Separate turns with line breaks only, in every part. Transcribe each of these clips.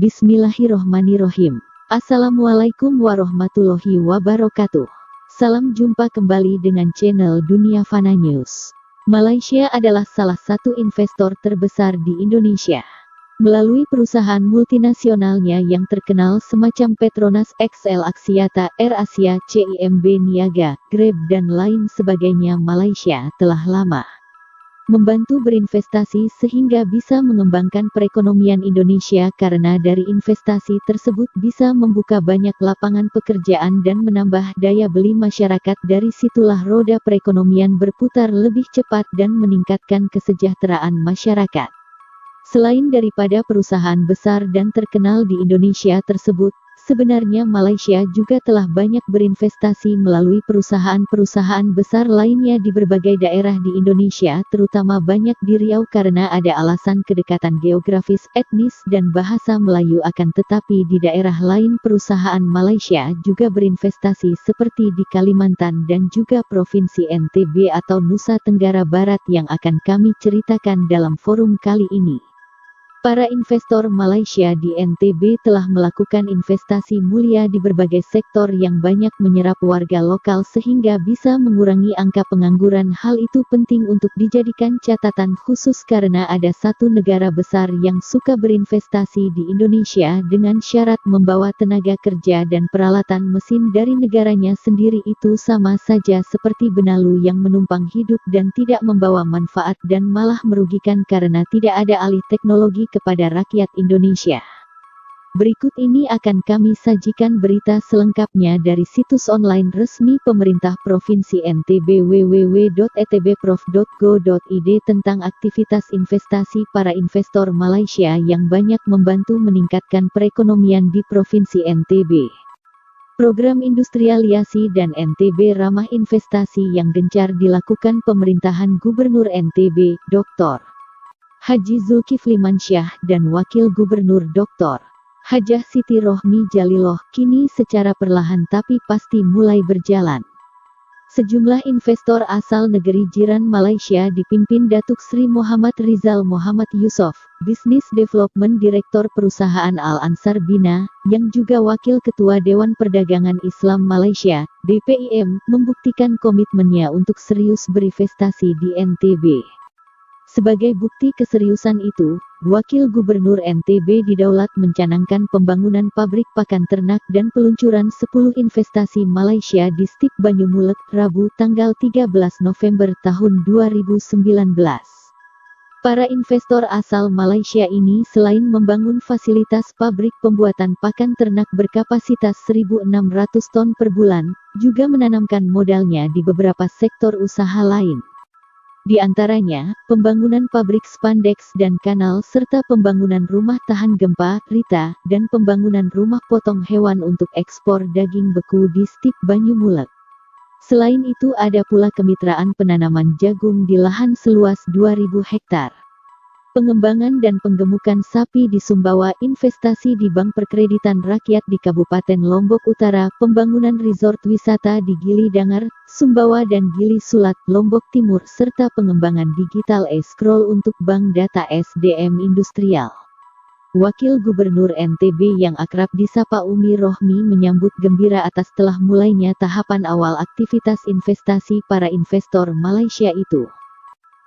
Bismillahirrohmanirrohim. Assalamualaikum warahmatullahi wabarakatuh. Salam jumpa kembali dengan channel Dunia Fana News. Malaysia adalah salah satu investor terbesar di Indonesia. Melalui perusahaan multinasionalnya yang terkenal semacam Petronas, XL Axiata, AirAsia, CIMB Niaga, Grab dan lain sebagainya, Malaysia telah lama membantu berinvestasi sehingga bisa mengembangkan perekonomian Indonesia, karena dari investasi tersebut bisa membuka banyak lapangan pekerjaan dan menambah daya beli masyarakat. Dari situlah roda perekonomian berputar lebih cepat dan meningkatkan kesejahteraan masyarakat. Selain daripada perusahaan besar dan terkenal di Indonesia tersebut, sebenarnya Malaysia juga telah banyak berinvestasi melalui perusahaan-perusahaan besar lainnya di berbagai daerah di Indonesia, terutama banyak di Riau karena ada alasan kedekatan geografis, etnis dan bahasa Melayu. Akan tetapi di daerah lain perusahaan Malaysia juga berinvestasi seperti di Kalimantan dan juga Provinsi NTB atau Nusa Tenggara Barat yang akan kami ceritakan dalam forum kali ini. Para investor Malaysia di NTB telah melakukan investasi mulia di berbagai sektor yang banyak menyerap warga lokal sehingga bisa mengurangi angka pengangguran. Hal itu penting untuk dijadikan catatan khusus karena ada satu negara besar yang suka berinvestasi di Indonesia dengan syarat membawa tenaga kerja dan peralatan mesin dari negaranya sendiri. Itu sama saja seperti benalu yang menumpang hidup dan tidak membawa manfaat dan malah merugikan karena tidak ada alih teknologi kepada rakyat Indonesia. Berikut ini akan kami sajikan berita selengkapnya dari situs online resmi pemerintah Provinsi NTB www.etbprof.go.id tentang aktivitas investasi para investor Malaysia yang banyak membantu meningkatkan perekonomian di Provinsi NTB. Program industrialisasi dan NTB ramah investasi yang gencar dilakukan pemerintahan Gubernur NTB, Dr. Haji Zulkifli Mansyah dan Wakil Gubernur Dr. Hajah Siti Rohmi Jaliloh kini secara perlahan tapi pasti mulai berjalan. Sejumlah investor asal negeri jiran Malaysia dipimpin Datuk Sri Muhammad Rizal Muhammad Yusof, Business Development Direktur Perusahaan Al-Ansar Bina, yang juga Wakil Ketua Dewan Perdagangan Islam Malaysia, DPIM, membuktikan komitmennya untuk serius berinvestasi di NTB. Sebagai bukti keseriusan itu, Wakil Gubernur NTB didaulat mencanangkan pembangunan pabrik pakan ternak dan peluncuran 10 investasi Malaysia di Stip Banyumulek, Rabu tanggal 13 November tahun 2019. Para investor asal Malaysia ini selain membangun fasilitas pabrik pembuatan pakan ternak berkapasitas 1.600 ton per bulan, juga menanamkan modalnya di beberapa sektor usaha lain. Di antaranya, pembangunan pabrik spandex dan kanal serta pembangunan rumah tahan gempa, RITA, dan pembangunan rumah potong hewan untuk ekspor daging beku di Stip Banyumulek. Selain itu ada pula kemitraan penanaman jagung di lahan seluas 2.000 hektar. Pengembangan dan penggemukan sapi di Sumbawa, investasi di Bank Perkreditan Rakyat di Kabupaten Lombok Utara, pembangunan resort wisata di Gili Dangar, Sumbawa dan Gili Sulat, Lombok Timur, serta pengembangan digital e-scroll untuk Bank Data SDM Industrial. Wakil Gubernur NTB yang akrab disapa Umi Rohmi menyambut gembira atas telah mulainya tahapan awal aktivitas investasi para investor Malaysia itu.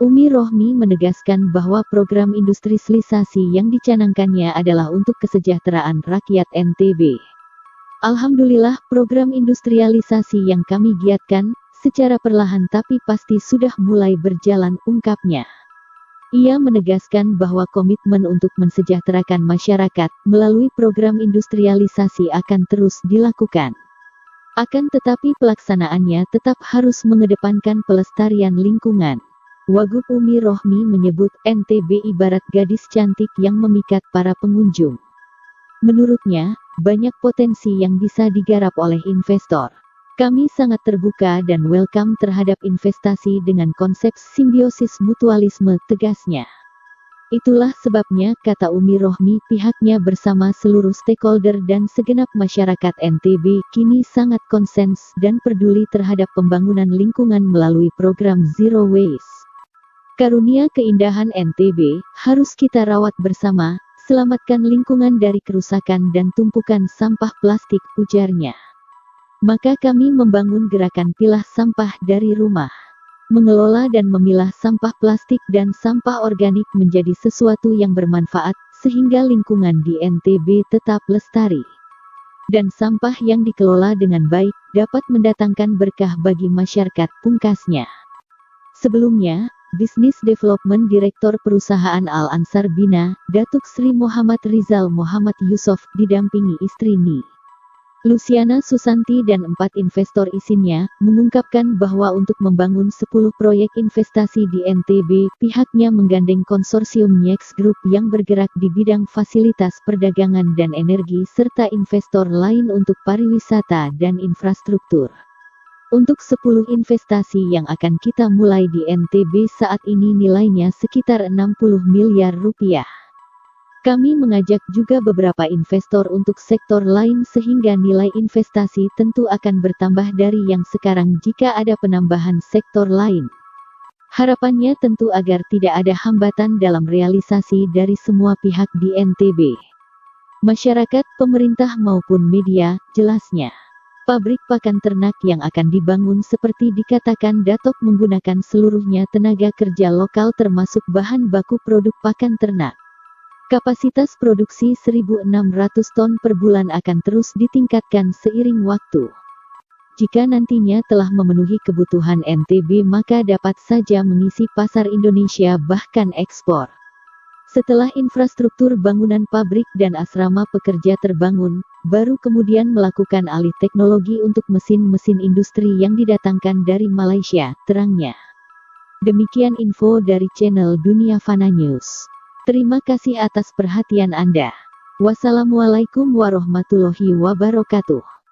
Umi Rohmi menegaskan bahwa program industrialisasi yang dicanangkannya adalah untuk kesejahteraan rakyat NTB. Alhamdulillah, program industrialisasi yang kami giatkan, secara perlahan tapi pasti sudah mulai berjalan, ungkapnya. Ia menegaskan bahwa komitmen untuk mensejahterakan masyarakat melalui program industrialisasi akan terus dilakukan. Akan tetapi pelaksanaannya tetap harus mengedepankan pelestarian lingkungan. Wagub Umi Rohmi menyebut NTB ibarat gadis cantik yang memikat para pengunjung. Menurutnya, banyak potensi yang bisa digarap oleh investor. Kami sangat terbuka dan welcome terhadap investasi dengan konsep simbiosis mutualisme, tegasnya. Itulah sebabnya, kata Umi Rohmi, pihaknya bersama seluruh stakeholder dan segenap masyarakat NTB kini sangat konsens dan peduli terhadap pembangunan lingkungan melalui program Zero Waste. Karunia keindahan NTB, harus kita rawat bersama, Selamatkan lingkungan dari kerusakan dan tumpukan sampah plastik, ujarnya. Maka kami membangun gerakan pilah sampah dari rumah. Mengelola dan memilah sampah plastik dan sampah organik menjadi sesuatu yang bermanfaat, sehingga lingkungan di NTB tetap lestari. Dan sampah yang dikelola dengan baik, dapat mendatangkan berkah bagi masyarakat, pungkasnya. Sebelumnya, Business Development Direktur Perusahaan Al-Ansar Bina, Datuk Sri Muhammad Rizal Muhammad Yusof, didampingi istri Ni Luciana Susanti dan 4 investor isinya, mengungkapkan bahwa untuk membangun 10 proyek investasi di NTB, pihaknya menggandeng konsorsium Nyex Group yang bergerak di bidang fasilitas perdagangan dan energi serta investor lain untuk pariwisata dan infrastruktur. Untuk 10 investasi yang akan kita mulai di NTB saat ini nilainya sekitar 60 miliar rupiah. Kami mengajak juga beberapa investor untuk sektor lain sehingga nilai investasi tentu akan bertambah dari yang sekarang jika ada penambahan sektor lain. Harapannya tentu agar tidak ada hambatan dalam realisasi dari semua pihak di NTB. Masyarakat, pemerintah maupun media, jelasnya. Pabrik pakan ternak yang akan dibangun seperti dikatakan Datuk menggunakan seluruhnya tenaga kerja lokal termasuk bahan baku produk pakan ternak. Kapasitas produksi 1.600 ton per bulan akan terus ditingkatkan seiring waktu. Jika nantinya telah memenuhi kebutuhan NTB maka dapat saja mengisi pasar Indonesia bahkan ekspor. Setelah infrastruktur bangunan pabrik dan asrama pekerja terbangun, baru kemudian melakukan alih teknologi untuk mesin-mesin industri yang didatangkan dari Malaysia, terangnya. Demikian info dari channel Dunia Fana News. Terima kasih atas perhatian Anda. Wassalamualaikum warahmatullahi wabarakatuh.